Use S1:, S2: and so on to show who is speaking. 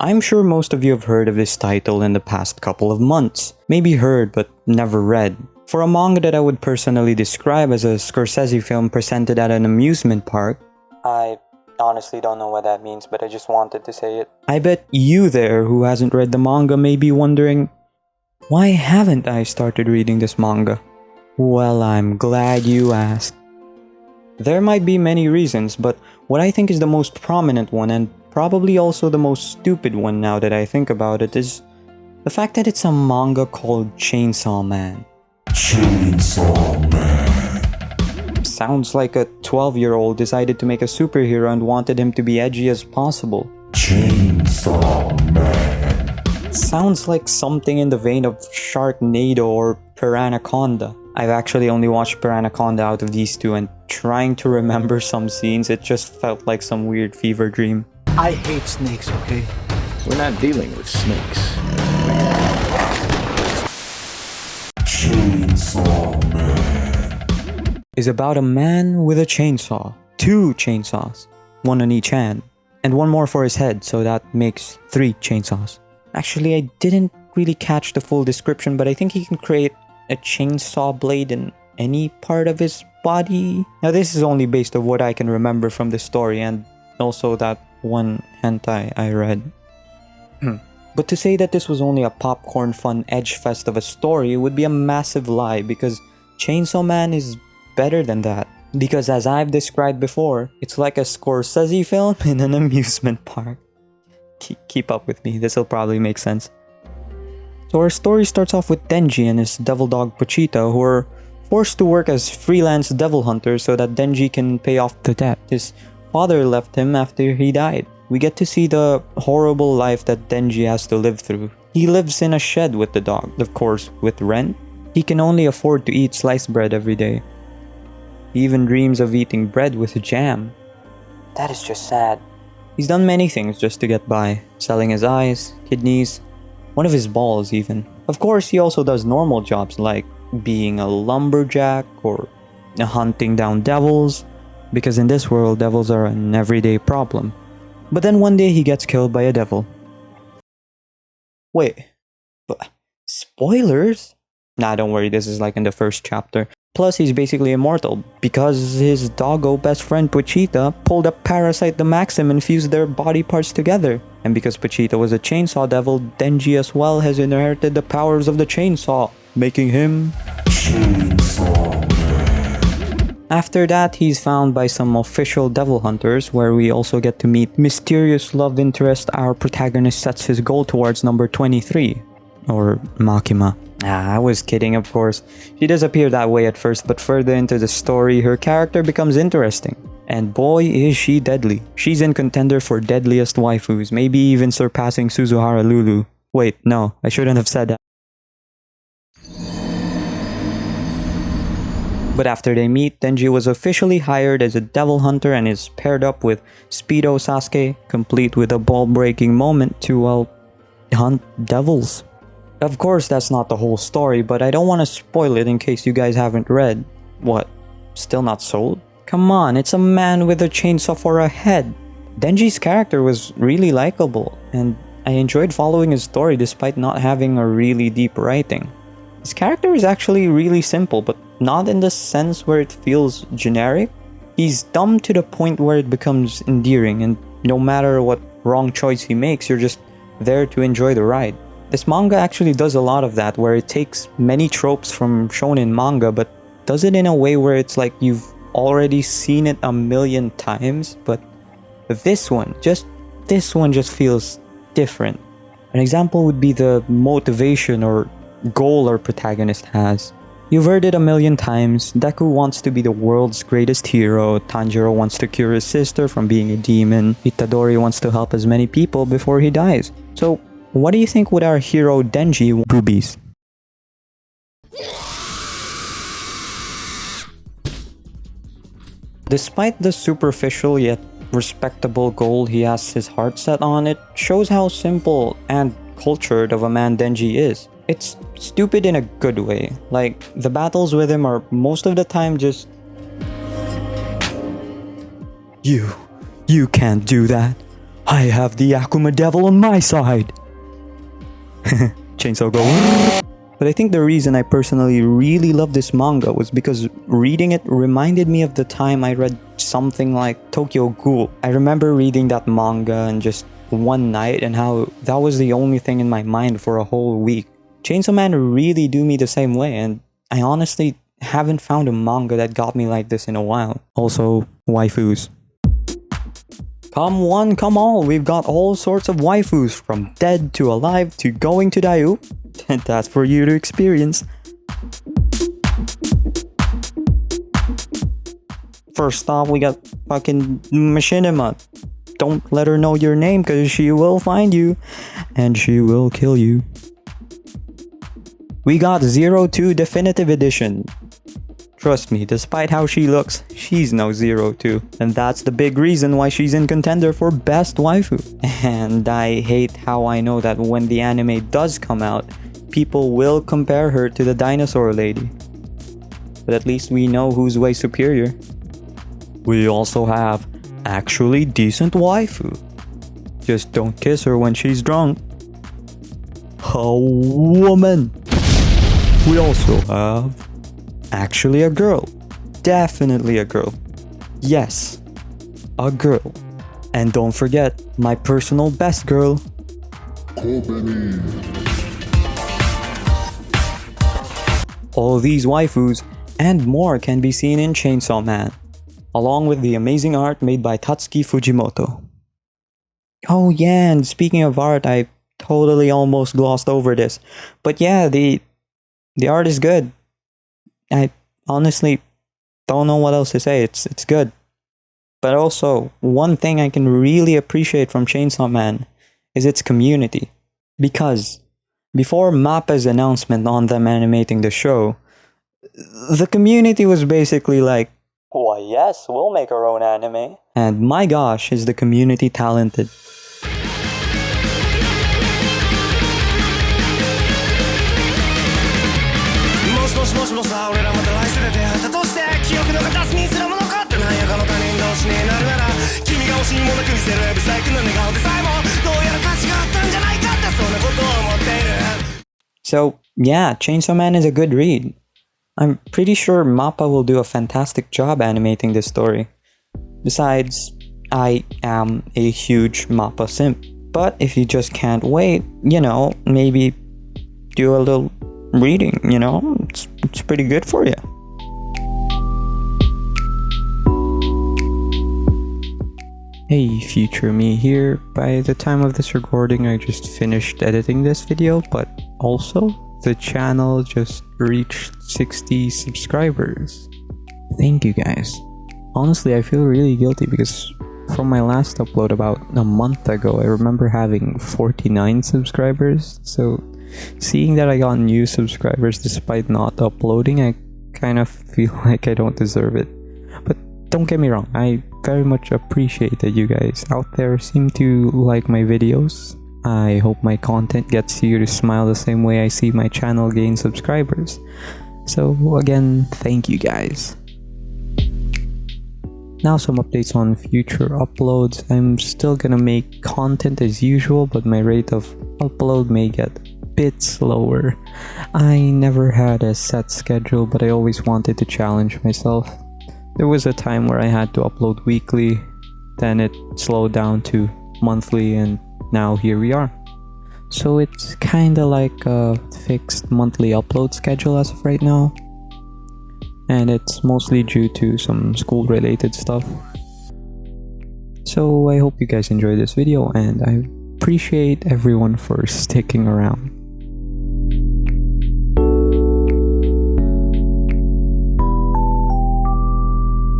S1: I'm sure most of you have heard of this title in the past couple of months. Maybe heard but never read. For a manga that I would personally describe as a Scorsese film presented at an amusement park, I honestly don't know what that means, but I just wanted to say it. I bet you there who hasn't read the manga may be wondering, why haven't I started reading this manga? Well, I'm glad you asked. There might be many reasons, but what I think is the most prominent one, and probably also the most stupid one now that I think about it, is the fact that it's a manga called Chainsaw Man.
S2: Chainsaw Man.
S1: Sounds like a 12-year-old decided to make a superhero and wanted him to be edgy as possible.
S2: Chainsaw Man.
S1: Sounds like something in the vein of Sharknado or Piranhaconda. I've actually only watched Piranhaconda out of these two, and trying to remember some scenes, it just felt like some weird fever dream.
S3: I hate snakes, okay?
S4: We're not dealing with snakes.
S2: Chainsaw Man
S1: is about a man with a chainsaw. 2 chainsaws. 1 on each hand. And 1 more for his head, so that makes 3 chainsaws. Actually, I didn't really catch the full description, but I think he can create a chainsaw blade in any part of his body. Now this is only based on what I can remember from the story and also that one hentai I read. But to say that this was only a popcorn fun edge fest of a story would be a massive lie, because Chainsaw Man is better than that. Because as I've described before, it's like a Scorsese film in an amusement park. Keep up with me, this'll probably make sense. So our story starts off with Denji and his devil dog Pochita, who are forced to work as freelance devil hunters so that Denji can pay off the debt his father left him after he died. We get to see the horrible life that Denji has to live through. He lives in a shed with the dog, of course, with rent. He can only afford to eat sliced bread every day. He even dreams of eating bread with jam. That is just sad. He's done many things just to get by, selling his eyes, kidneys, one of his balls even. Of course, he also does normal jobs like being a lumberjack or hunting down devils, because in this world, devils are an everyday problem. But then one day he gets killed by a devil. Wait, but spoilers? Nah, don't worry, this is like in the first chapter. Plus, he's basically immortal, because his doggo best friend Pochita pulled a parasite the Maxim and fused their body parts together. And because Pochita was a chainsaw devil, Denji as well has inherited the powers of the chainsaw, making him
S2: Chainsaw Man.
S1: After that, he's found by some official devil hunters, where we also get to meet mysterious love interest our protagonist sets his goal towards, number 23, or Makima. I was kidding, of course. She does appear that way at first, but further into the story, her character becomes interesting. And boy, is she deadly. She's in contender for deadliest waifus, maybe even surpassing Suzuhara Lulu. Wait, no, I shouldn't have said that. But after they meet, Denji was officially hired as a devil hunter and is paired up with Speedo Sasuke, complete with a ball-breaking moment to, well, hunt devils. Of course, that's not the whole story, but I don't want to spoil it in case you guys haven't read. What? Still not sold? Come on, it's a man with a chainsaw for a head. Denji's character was really likable, and I enjoyed following his story despite not having a really deep writing. His character is actually really simple, but not in the sense where it feels generic. He's dumb to the point where it becomes endearing, and no matter what wrong choice he makes, you're just there to enjoy the ride. This manga actually does a lot of that, where it takes many tropes from shonen manga, but does it in a way where it's like you've already seen it a million times, but this one just feels different. An example would be the motivation or goal our protagonist has. You've heard it a million times. Deku wants to be the world's greatest hero, Tanjiro wants to cure his sister from being a demon, Itadori wants to help as many people before he dies. So, what do you think would our hero Denji boobies? Despite the superficial yet respectable goal he has his heart set on, it shows how simple and cultured of a man Denji is. It's stupid in a good way. Like, the battles with him are most of the time just... You can't do that. I have the Akuma Devil on my side. Chainsaw go. But I think the reason I personally really love this manga was because reading it reminded me of the time I read something like Tokyo Ghoul. I remember reading that manga and just one night and how that was the only thing in my mind for a whole week. Chainsaw Man really do me the same way, and I honestly haven't found a manga that got me like this in a while. Also, waifus. Come one, come all, we've got all sorts of waifus, from dead to alive to going to die. And that's for you to experience. First off, we got fucking Machinima. Don't let her know your name, cause she will find you and she will kill you. We got 02 Definitive Edition. Trust me, despite how she looks, she's no 02. And that's the big reason why she's in contender for best waifu. And I hate how I know that when the anime does come out, people will compare her to the dinosaur lady. But at least we know who's way superior. We also have actually decent waifu. Just don't kiss her when she's drunk. A woman. We also have actually a girl. Definitely a girl. Yes, a girl. And don't forget my personal best girl,
S2: Kobeni.
S1: All these waifus and more can be seen in Chainsaw Man, along with the amazing art made by Tatsuki Fujimoto. Oh yeah, and speaking of art, I totally almost glossed over this. But yeah, the art is good. I honestly don't know what else to say. It's good. But also, one thing I can really appreciate from Chainsaw Man is its community. Because before MAPPA's announcement on them animating the show, the community was basically like, why yes, we'll make our own anime. And my gosh, is the community talented. So yeah, Chainsaw Man is a good read. I'm pretty sure MAPPA will do a fantastic job animating this story. Besides, I am a huge MAPPA simp. But if you just can't wait, maybe do a little reading, it's pretty good for you. Hey, future me here. By the time of this recording, I just finished editing this video, but also the channel just reached 60 subscribers. Thank you guys. Honestly, I feel really guilty because from my last upload about a month ago, I remember having 49 subscribers. So seeing that I got new subscribers despite not uploading, I kind of feel like I don't deserve it. But don't get me wrong, I very much appreciate that you guys out there seem to like my videos. I hope my content gets you to smile the same way I see my channel gain subscribers. So again, thank you guys. Now some updates on future uploads. I'm still gonna make content as usual, but my rate of upload may get a bit slower. I never had a set schedule, but I always wanted to challenge myself. There was a time where I had to upload weekly, then it slowed down to monthly, and now here we are. So it's kinda like a fixed monthly upload schedule as of right now. And it's mostly due to some school related stuff. So I hope you guys enjoyed this video, and I appreciate everyone for sticking around.